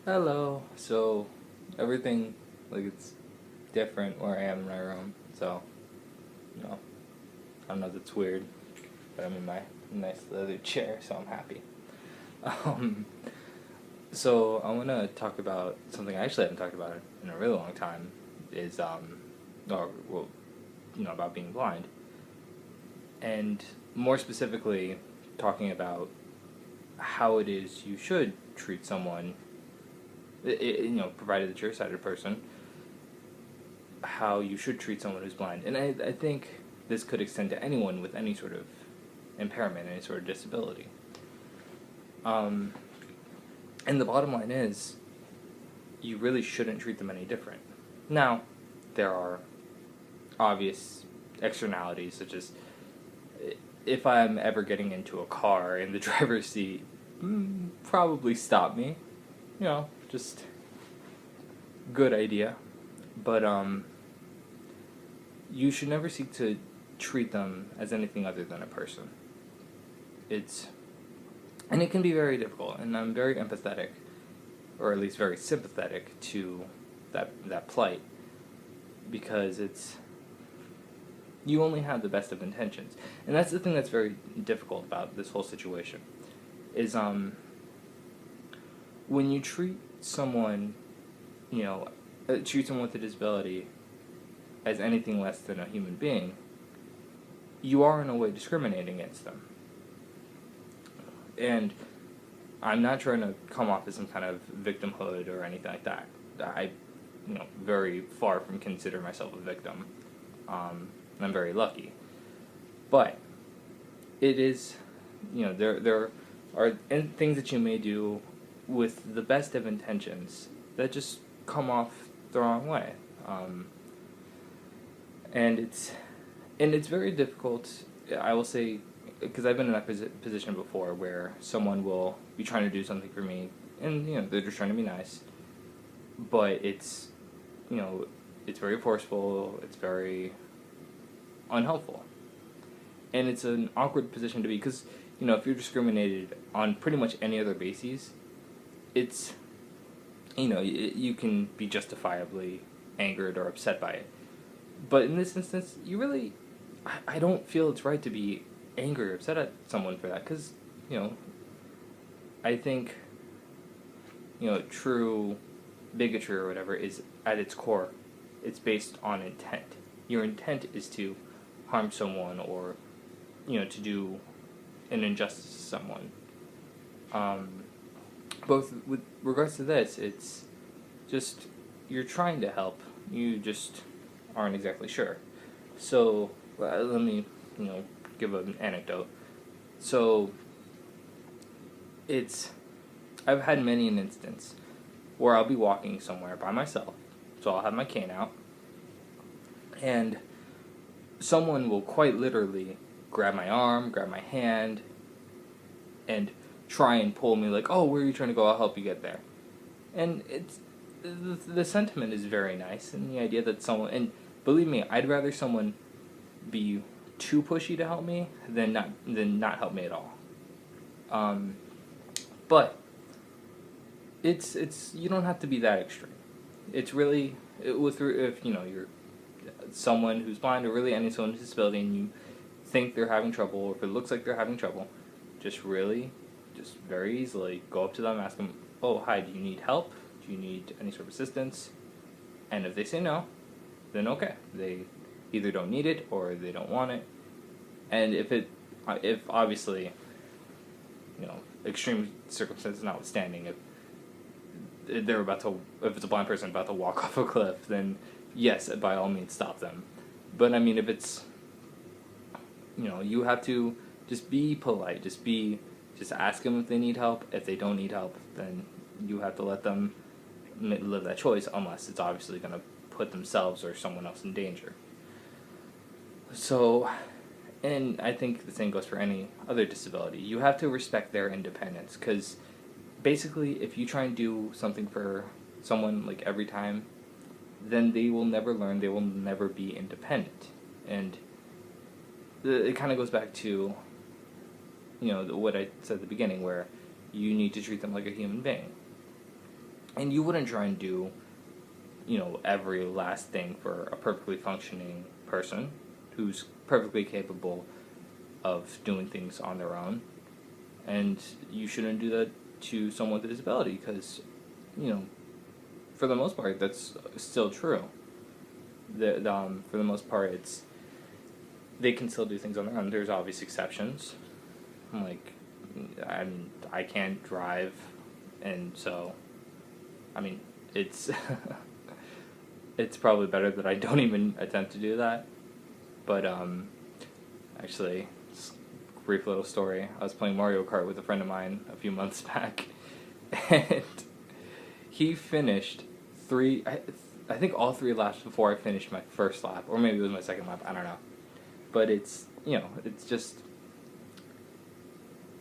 Hello. So, everything, it's different where I am in my room. So, you know, I don't know if it's weird, but I'm in my nice leather chair, so I'm happy. Um, so I want to talk about something I actually haven't talked about in a really long time. Is or well, about being blind, and more specifically, talking about how it is you should treat someone. Provided that you're a sighted person, how you should treat someone who's blind. And I think this could extend to anyone with any sort of impairment, any sort of disability. Um, and the bottom line is, you really shouldn't treat them any different. Now, there are obvious externalities, such as if I'm ever getting into a car in the driver's seat, probably stop me. Just good idea. But you should never seek to treat them as anything other than a person. And it can be very difficult, and I'm very empathetic, or at least very sympathetic to that plight, because you only have the best of intentions. And that's the thing that's very difficult about this whole situation, is when you treat someone, treat someone with a disability as anything less than a human being, you are in a way discriminating against them. And I'm not trying to come off as some kind of victimhood or anything like that. I, very far from consider myself a victim. I'm very lucky. But it is, there are things that you may do with the best of intentions that just come off the wrong way. And it's very difficult, I will say, because I've been in that position before, where someone will be trying to do something for me, and they're just trying to be nice, but it's very forceful, it's very unhelpful, and it's an awkward position to be, because if you're discriminated on pretty much any other basis, it's you can be justifiably angered or upset by it. But in this instance, I don't feel it's right to be angry or upset at someone for that, because, I think, true bigotry or whatever is, at its core, it's based on intent. Your intent is to harm someone, or, to do an injustice to someone. Both with regards to this, it's just, you're trying to help, you just aren't exactly sure. So, let me, give an anecdote. So, I've had many an instance where I'll be walking somewhere by myself, so I'll have my cane out, and someone will quite literally grab my arm, grab my hand, and try and pull me like, oh, where are you trying to go? I'll help you get there. And the sentiment is very nice, and the idea that and believe me, I'd rather someone be too pushy to help me than not help me at all. But it's you don't have to be that extreme. It's really, if you're someone who's blind, or really someone with disability, and you think they're having trouble, or if it looks like they're having trouble, just very easily go up to them, ask them, oh, hi, do you need help? Do you need any sort of assistance? And if they say no, then okay, they either don't need it or they don't want it. And if obviously, extreme circumstances notwithstanding, if it's a blind person about to walk off a cliff, then yes, by all means stop them. But I mean, if it's, you have to just be polite, just ask them if they need help. If they don't need help, then you have to let them live that choice, unless it's obviously going to put themselves or someone else in danger. So, and I think the same goes for any other disability. You have to respect their independence, because basically, if you try and do something for someone like every time, then they will never learn, they will never be independent. And it kind of goes back to, what I said at the beginning, where you need to treat them like a human being. And you wouldn't try and do, every last thing for a perfectly functioning person who's perfectly capable of doing things on their own. And you shouldn't do that to someone with a disability because, for the most part, that's still true. For the most part, they can still do things on their own. There's obvious exceptions. Like, I can't drive, and so, it's it's probably better that I don't even attempt to do that. But actually, brief little story. I was playing Mario Kart with a friend of mine a few months back, and he finished I think all 3 laps before I finished my first lap, or maybe it was my second lap, I don't know. But it's just,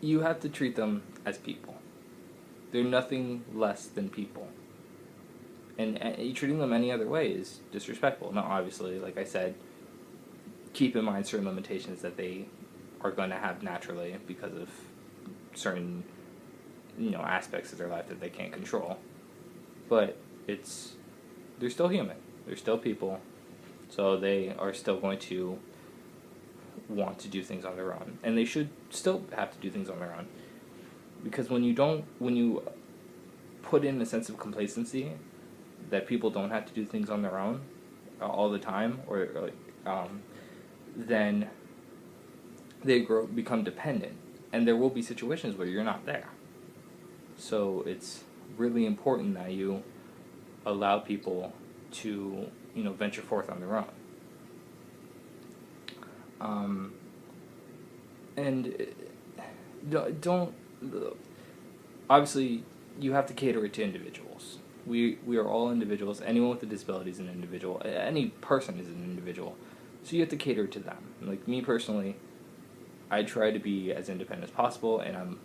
you have to treat them as people. They're nothing less than people. And treating them any other way is disrespectful. Now, obviously, like I said, keep in mind certain limitations that they are going to have naturally because of certain, aspects of their life that they can't control. But they're still human. They're still people. So they are still going to want to do things on their own. And they should still have to do things on their own. Because when you put in a sense of complacency that people don't have to do things on their own all the time, then they become dependent, and there will be situations where you're not there. So it's really important that you allow people to venture forth on their own. And don't obviously you have to cater it to individuals. We are all individuals. Anyone with a disability is an individual. Any person is an individual. So you have to cater to them. Like me personally, I try to be as independent as possible, and I'm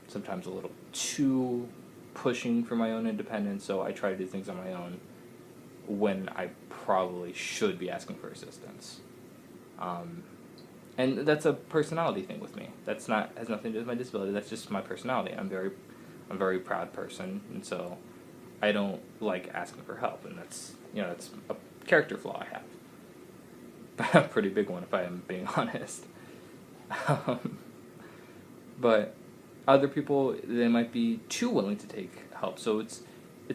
sometimes a little too pushing for my own independence, so I try to do things on my own when I probably should be asking for assistance. And that's a personality thing with me. Has nothing to do with my disability. That's just my personality. I'm a very proud person, and so I don't like asking for help, and that's a character flaw I have. A pretty big one, if I am being honest. But other people, they might be too willing to take help. So it's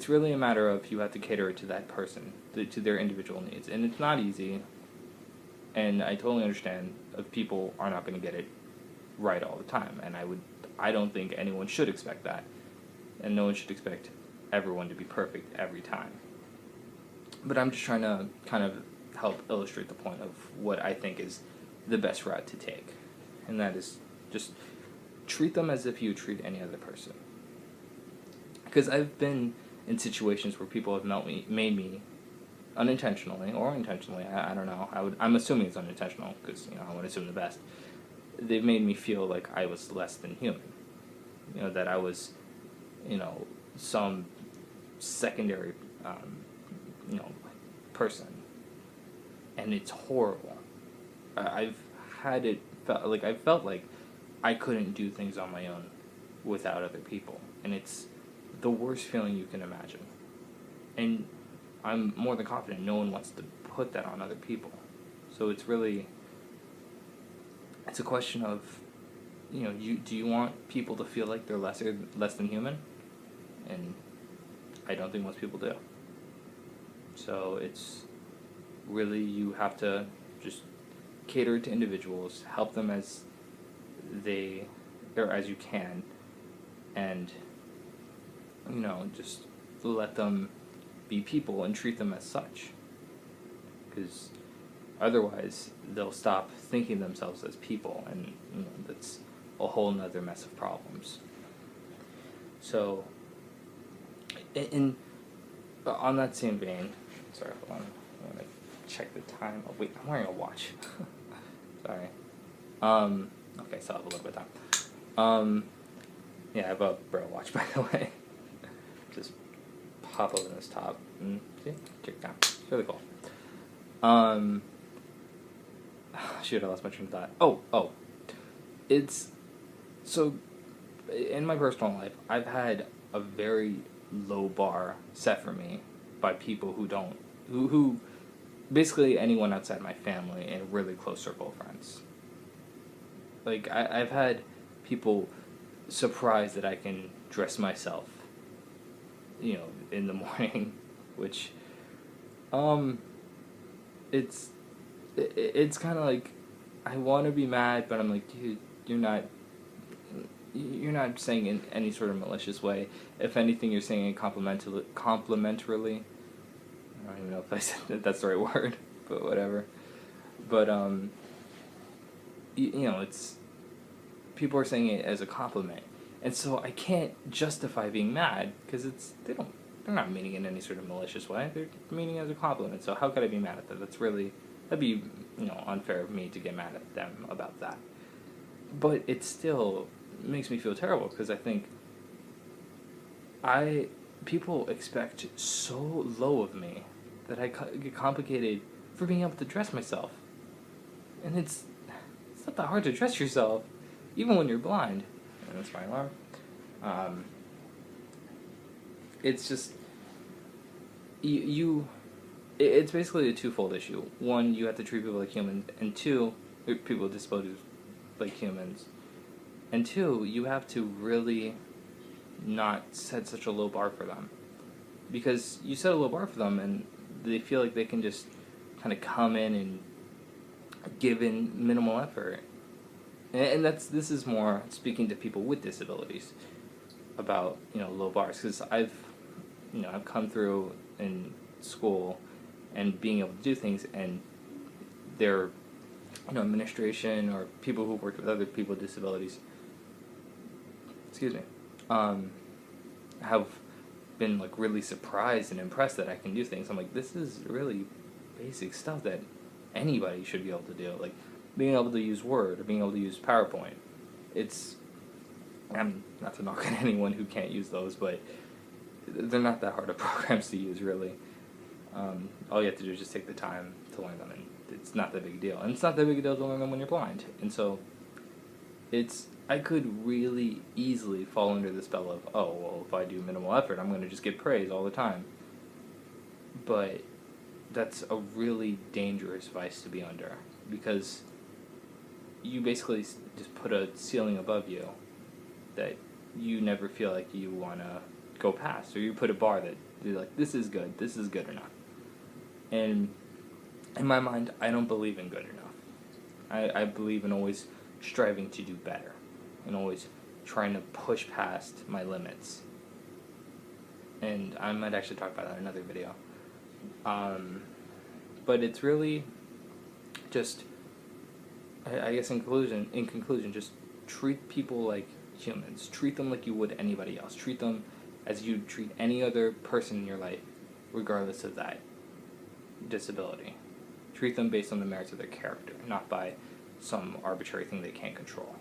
really a matter of, you have to cater it to that person, to their individual needs, and it's not easy. And I totally understand if people are not going to get it right all the time, and I don't think anyone should expect that, and no one should expect everyone to be perfect every time. But I'm just trying to kind of help illustrate the point of what I think is the best route to take, and that is just treat them as if you treat any other person. Because I've been in situations where people have made me unintentionally or intentionally, I don't know, I'm assuming it's unintentional because I would assume the best. They've made me feel like I was less than human, that I was some secondary person, and it's horrible. I felt like I couldn't do things on my own without other people, and it's the worst feeling you can imagine. And I'm more than confident no one wants to put that on other people. So it's a question of, do you want people to feel like they're less than human? And I don't think most people do. So it's really, you have to just cater to individuals, help them as you can, and just let them be people and treat them as such. Because otherwise, they'll stop thinking themselves as people, and that's a whole nother mess of problems. So, on that same vein, sorry, hold on, I'm gonna check the time. Oh wait, I'm wearing a watch. Sorry. Okay, so I have a little bit of time. Yeah, I have a Braille watch, by the way. Just pop open this top and see, check down. It's really cool. Shoot, I lost my train of thought. Oh, it's so. In my personal life, I've had a very low bar set for me by people who don't, who basically anyone outside my family and a really close circle of friends. Like, I've had people surprised that I can dress myself, in the morning, which, it's, it's kind of like, I want to be mad, but I'm like, dude, you're not saying in any sort of malicious way. If anything, you're saying it complimentarily. I don't even know if I said that's the right word, but whatever. But it's, people are saying it as a compliment, and so I can't justify being mad because they're not meaning it in any sort of malicious way. They're meaning it as a compliment. So how could I be mad at that? That'd be unfair of me to get mad at them about that. But it still makes me feel terrible because I think people expect so low of me that I get complicated for being able to dress myself. And it's not that hard to dress yourself, even when you're blind. And that's my alarm. It's just, it's basically a twofold issue. One, you have to treat people like humans, and two, people with disabilities like humans. And two, you have to really not set such a low bar for them. Because you set a low bar for them and they feel like they can just kind of come in and give in minimal effort. And this is more speaking to people with disabilities about, low bars. Because I've come through in school and being able to do things, and their, administration or people who work with other people with disabilities, have been like really surprised and impressed that I can do things. I'm like, this is really basic stuff that anybody should be able to do. Like being able to use Word or being able to use PowerPoint. I'm not to knock on anyone who can't use those, but they're not that hard of programs to use, really. All you have to do is just take the time to learn them, and it's not that big a deal. And it's not that big a deal to learn them when you're blind. And so I could really easily fall under the spell of, oh, well, if I do minimal effort, I'm going to just get praise all the time. But that's a really dangerous vice to be under, because you basically just put a ceiling above you that you never feel like you want to go past, or you put a bar that you're like, this is good or not. And in my mind, I don't believe in good enough. I believe in always striving to do better and always trying to push past my limits. And I might actually talk about that in another video. But it's really just, I guess in conclusion, just treat people like humans. Treat them like you would anybody else. Treat them as you'd treat any other person in your life, regardless of that disability. Treat them based on the merits of their character, not by some arbitrary thing they can't control,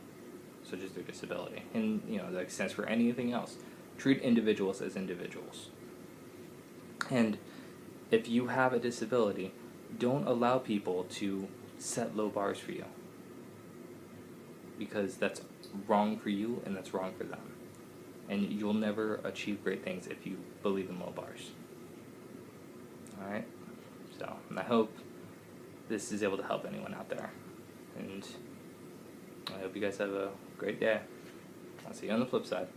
such as their disability. And, that extends for anything else. Treat individuals as individuals. And if you have a disability, don't allow people to set low bars for you, because that's wrong for you and that's wrong for them. And you'll never achieve great things if you believe in low bars. Alright? So, I hope this is able to help anyone out there. And I hope you guys have a great day. I'll see you on the flip side.